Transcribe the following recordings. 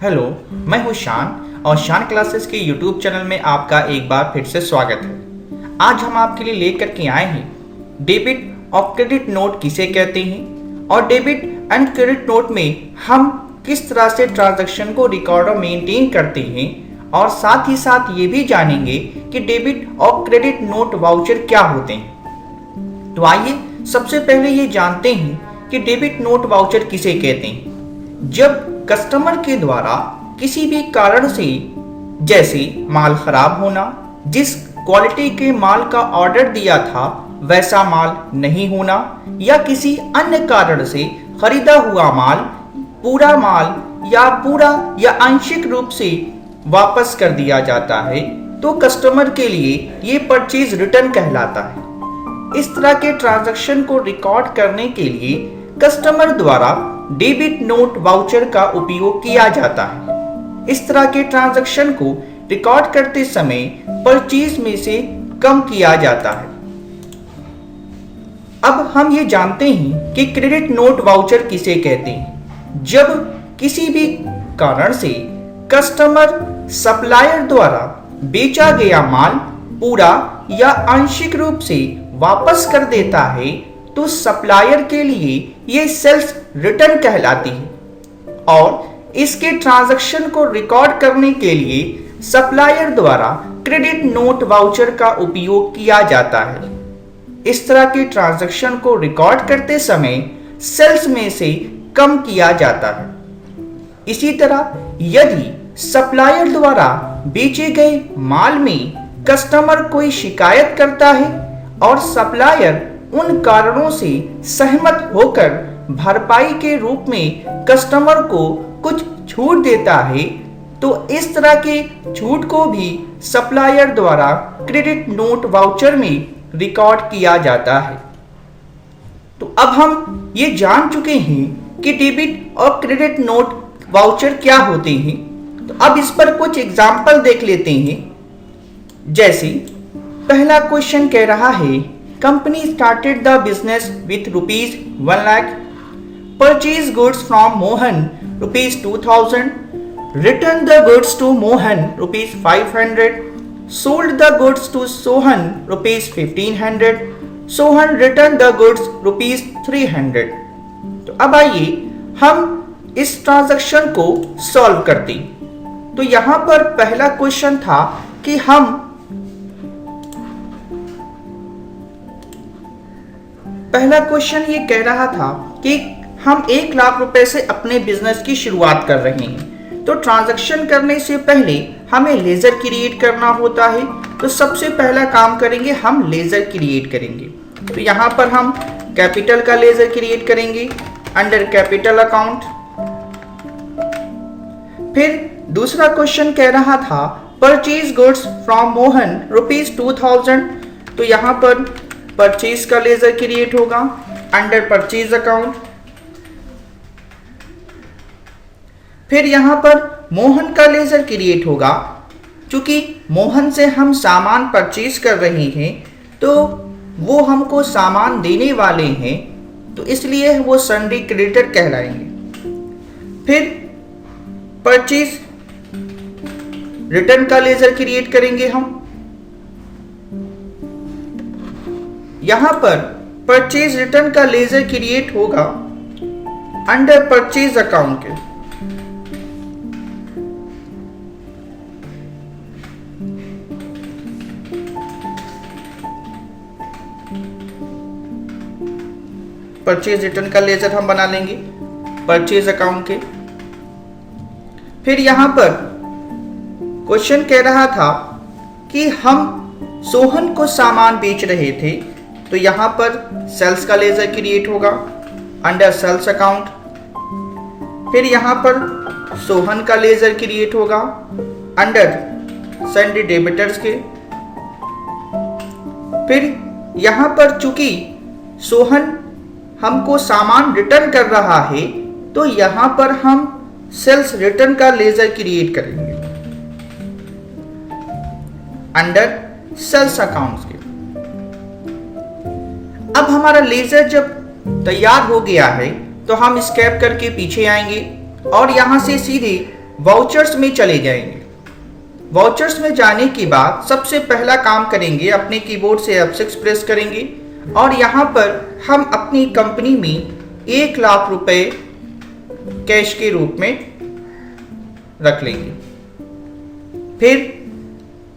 Hello, मैं हूँ शान और शान क्लासेस के यूट्यूब चैनल में आपका एक बार फिर से स्वागत है। आज हम आपके लिए लेकर के आए हैं डेबिट और क्रेडिट नोट किसे कहते हैं और डेबिट एंड क्रेडिट नोट में हम किस तरह से ट्रांजैक्शन को रिकॉर्ड और मेंटेन करते हैं और साथ ही साथ ये भी जानेंगे कि डेबिट और क्रेडिट नोट वाउचर क्या होते हैं। तो आइए सबसे पहले ये जानते हैं कि डेबिट नोट वाउचर किसे कहते हैं। जब कस्टमर के द्वारा किसी भी कारण से, जैसे माल खराब होना, जिस क्वालिटी के माल का ऑर्डर दिया था वैसा माल नहीं होना, या किसी अन्य कारण से खरीदा हुआ माल पूरा या आंशिक रूप से वापस कर दिया जाता है, तो कस्टमर के लिए ये परचेज रिटर्न कहलाता है। इस तरह के ट्रांजैक्शन को रिकॉर्ड करने के लिए कस्टमर द्वारा डेबिट नोट वाउचर का उपयोग किया जाता है। इस तरह के ट्रांजैक्शन को रिकॉर्ड करते समय परचेज में से कम किया जाता है। अब हम ये जानते हैं कि क्रेडिट नोट वाउचर किसे कहते हैं। जब किसी भी कारण से कस्टमर सप्लायर द्वारा बेचा गया माल पूरा या आंशिक रूप से वापस कर देता है, तो सप्लायर के लिए ये सेल्स रिटर्न कहलाती है और इसके ट्रांजैक्शन को रिकॉर्ड करने के लिए सप्लायर द्वारा क्रेडिट नोट वाउचर का उपयोग किया जाता है। इस तरह के ट्रांजैक्शन को रिकॉर्ड करते समय सेल्स में से कम किया जाता है। इसी तरह यदि सप्लायर द्वारा बेचे गए माल में कस्टमर कोई शिकायत करता है और सप्लायर उन कारणों से सहमत होकर भरपाई के रूप में कस्टमर को कुछ छूट देता है, तो इस तरह के छूट को भी सप्लायर द्वारा क्रेडिट नोट वाउचर में रिकॉर्ड किया जाता है। तो अब हम ये जान चुके हैं कि डेबिट और क्रेडिट नोट वाउचर क्या होते हैं। तो अब इस पर कुछ एग्जाम्पल देख लेते हैं। जैसे पहला क्वेश्चन कह रहा है, company started the business with ₹1 lakh, purchase goods from Mohan ₹2000, return the goods to Mohan ₹500, sold the goods to Sohan ₹1500, Sohan return the goods ₹300। तो अब आइए हम इस ट्रांजैक्शन को सॉल्व करते। तो यहां पर पहला क्वेश्चन था कि पहला क्वेश्चन ये कह रहा था कि हम 1 लाख रुपए से अपने बिजनेस की शुरुआत कर रहे हैं। तो ट्रांजैक्शन करने से पहले हमें लेजर क्रिएट करना होता है। तो सबसे पहला काम करेंगे, हम लेजर क्रिएट करेंगे। तो यहाँ पर हम कैपिटल का लेजर क्रिएट करेंगे अंडर कैपिटल अकाउंट। फिर दूसरा क्वेश्चन कह रहा था परचेज गुड्स फ्रॉम मोहन ₹2000। तो यहाँ पर परचेज का लेजर क्रिएट होगा अंडर परचेज अकाउंट। फिर यहां पर मोहन का लेजर क्रिएट होगा। चूंकि मोहन से हम सामान परचेज कर रहे हैं, तो वो हमको सामान देने वाले हैं, तो इसलिए वो सन्ड्री क्रेडिटर कहलाएंगे। फिर परचेज रिटर्न का लेजर क्रिएट करेंगे हम। यहां पर परचेज रिटर्न का लेजर क्रिएट होगा अंडर परचेज अकाउंट के। परचेज रिटर्न का लेजर हम बना लेंगे परचेज अकाउंट के। फिर यहां पर क्वेश्चन कह रहा था कि हम सोहन को सामान बेच रहे थे, तो यहां पर सेल्स का लेजर क्रिएट होगा अंडर सेल्स अकाउंट। फिर यहां पर सोहन का लेजर क्रिएट होगा अंडर सन्ड्री डेबिटर्स के। फिर यहां पर चूंकि सोहन हमको सामान रिटर्न कर रहा है, तो यहां पर हम सेल्स रिटर्न का लेजर क्रिएट करेंगे अंडर सेल्स अकाउंट्स के। अब हमारा लेजर जब तैयार हो गया है, तो हम स्कैप करके पीछे आएंगे और यहां से सीधे वाउचर्स में चले जाएंगे। वाउचर्स में जाने के बाद सबसे पहला काम करेंगे, अपने कीबोर्ड से F6 प्रेस करेंगे और यहाँ पर हम अपनी कंपनी में 1 लाख रुपए कैश के रूप में रख लेंगे। फिर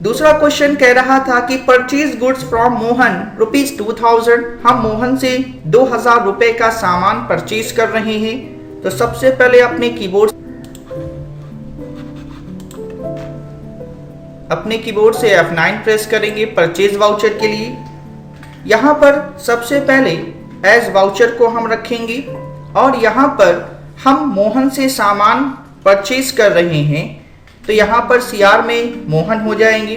दूसरा क्वेश्चन कह रहा था कि परचेज गुड्स फ्रॉम मोहन ₹2000। हम मोहन से 2000 रुपए का सामान परचेज कर रहे हैं। तो सबसे पहले अपने कीबोर्ड से F9 प्रेस करेंगे परचेज वाउचर के लिए। यहाँ पर सबसे पहले एज वाउचर को हम रखेंगे और यहाँ पर हम मोहन से सामान परचेज कर रहे हैं, तो यहाँ पर CR में मोहन हो जाएंगे।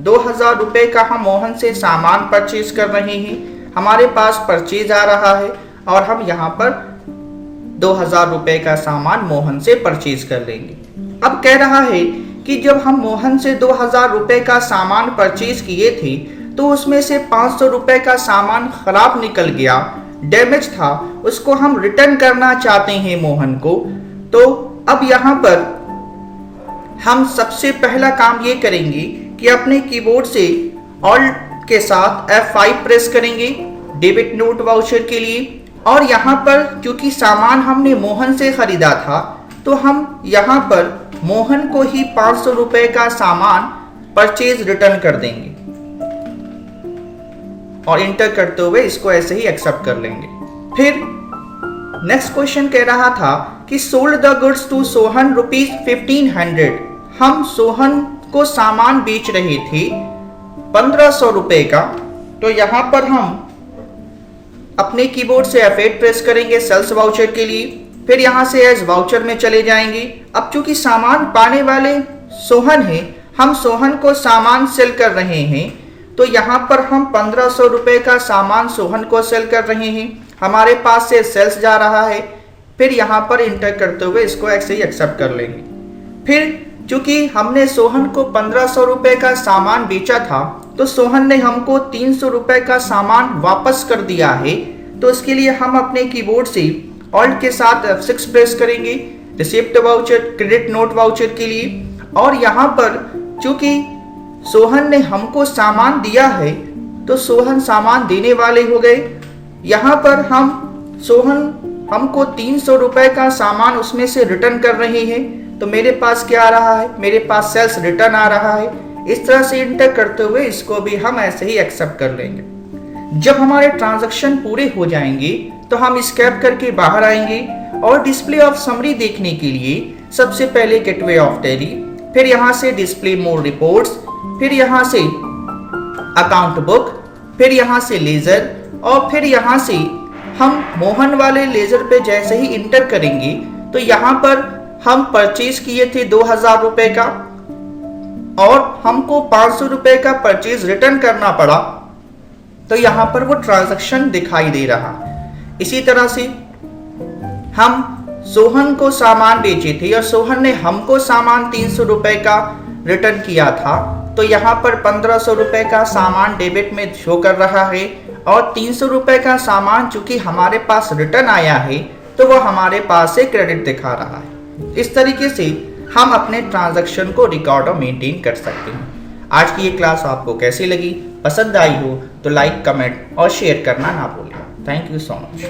2000 रुपए का हम मोहन से सामान परचेज कर रहे हैं, हमारे पास परचेज आ रहा है और हम यहाँ पर 2000 रुपए का सामान मोहन से परचेज कर लेंगे। अब कह रहा है कि जब हम मोहन से 2000 रुपए का सामान परचेज किए थे तो उसमें से 500 रुपए का सामान खराब निकल गया, डैमेज था, उसको हम रिटर्न करना चाहते हैं मोहन को। तो अब यहाँ पर हम सबसे पहला काम ये करेंगे कि अपने कीबोर्ड से ऑल्ट के साथ F5 प्रेस करेंगे डेबिट नोट वाउचर के लिए। और यहाँ पर क्योंकि सामान हमने मोहन से खरीदा था तो हम यहाँ पर मोहन को ही 500 रुपए का सामान परचेज रिटर्न कर देंगे और इंटर करते हुए इसको ऐसे ही एक्सेप्ट कर लेंगे। फिर नेक्स्ट क्वेश्चन कह रहा था कि sold the goods to Sohan ₹1500। हम सोहन को सामान बेच रहे थे 1500 रुपए का। तो यहाँ पर हम अपने कीबोर्ड से F8 प्रेस करेंगे सेल्स वाउचर के लिए। फिर यहाँ से एज वाउचर में चले जाएंगे। अब चूंकि सामान पाने वाले सोहन है, हम सोहन को सामान सेल कर रहे हैं, तो यहाँ पर हम 1500 रुपए का सामान सोहन को सेल कर रहे हैं, हमारे पास से सेल्स जा रहा है। फिर यहाँ पर इंटर करते हुए इसको ऐसे ही एक्सेप्ट कर लेंगे। फिर चूंकि हमने सोहन को 1500 रुपए का सामान बेचा था तो सोहन ने हमको 300 रुपए का सामान वापस कर दिया है। तो इसके लिए हम अपने कीबोर्ड से ऑल्ट के साथ F6 प्रेस करेंगे receipt voucher credit note voucher के लिए। और यहाँ पर चूंकि सोहन ने हमको सामान दिया है तो सोहन सामान देने वाले हो गए। यहाँ पर हम सोहन हमको 300 रुपए का सामान उसमें से रिटर्न कर रहे हैं, तो मेरे पास क्या आ रहा है, मेरे पास सेल्स रिटर्न आ रहा है। इस तरह से इंटर करते हुए इसको भी हम ऐसे ही एक्सेप्ट कर लेंगे। जब हमारे ट्रांजैक्शन पूरे हो जाएंगे तो हम एस्केप करके बाहर आएंगे और डिस्प्ले ऑफ समरी देखने के लिए सबसे पहले गेटवे ऑफ टैली, फिर यहाँ से डिस्प्ले मोर रिपोर्ट्स, फिर यहाँ से अकाउंट बुक, फिर यहाँ से लेजर और फिर यहाँ से हम मोहन वाले लेजर पे जैसे ही इंटर करेंगे तो यहाँ पर हम परचेज किए थे 2000 रुपए का और हमको 500 रुपए का परचेज रिटर्न करना पड़ा, तो यहाँ पर वो ट्रांजैक्शन दिखाई दे रहा। इसी तरह से हम सोहन को सामान बेचे थे और सोहन ने हमको सामान 300 रुपए का रिटर्न किया था, तो यहाँ पर 1500 रुपए का सामान डेबिट में शो कर रहा है और 300 रुपए का सामान चूंकि हमारे पास रिटर्न आया है तो वो हमारे पास से क्रेडिट दिखा रहा है। इस तरीके से हम अपने ट्रांजैक्शन को रिकॉर्ड और मेंटेन कर सकते हैं। आज की ये क्लास आपको कैसी लगी? पसंद आई हो तो लाइक, कमेंट और शेयर करना ना भूलें। Thank you so much.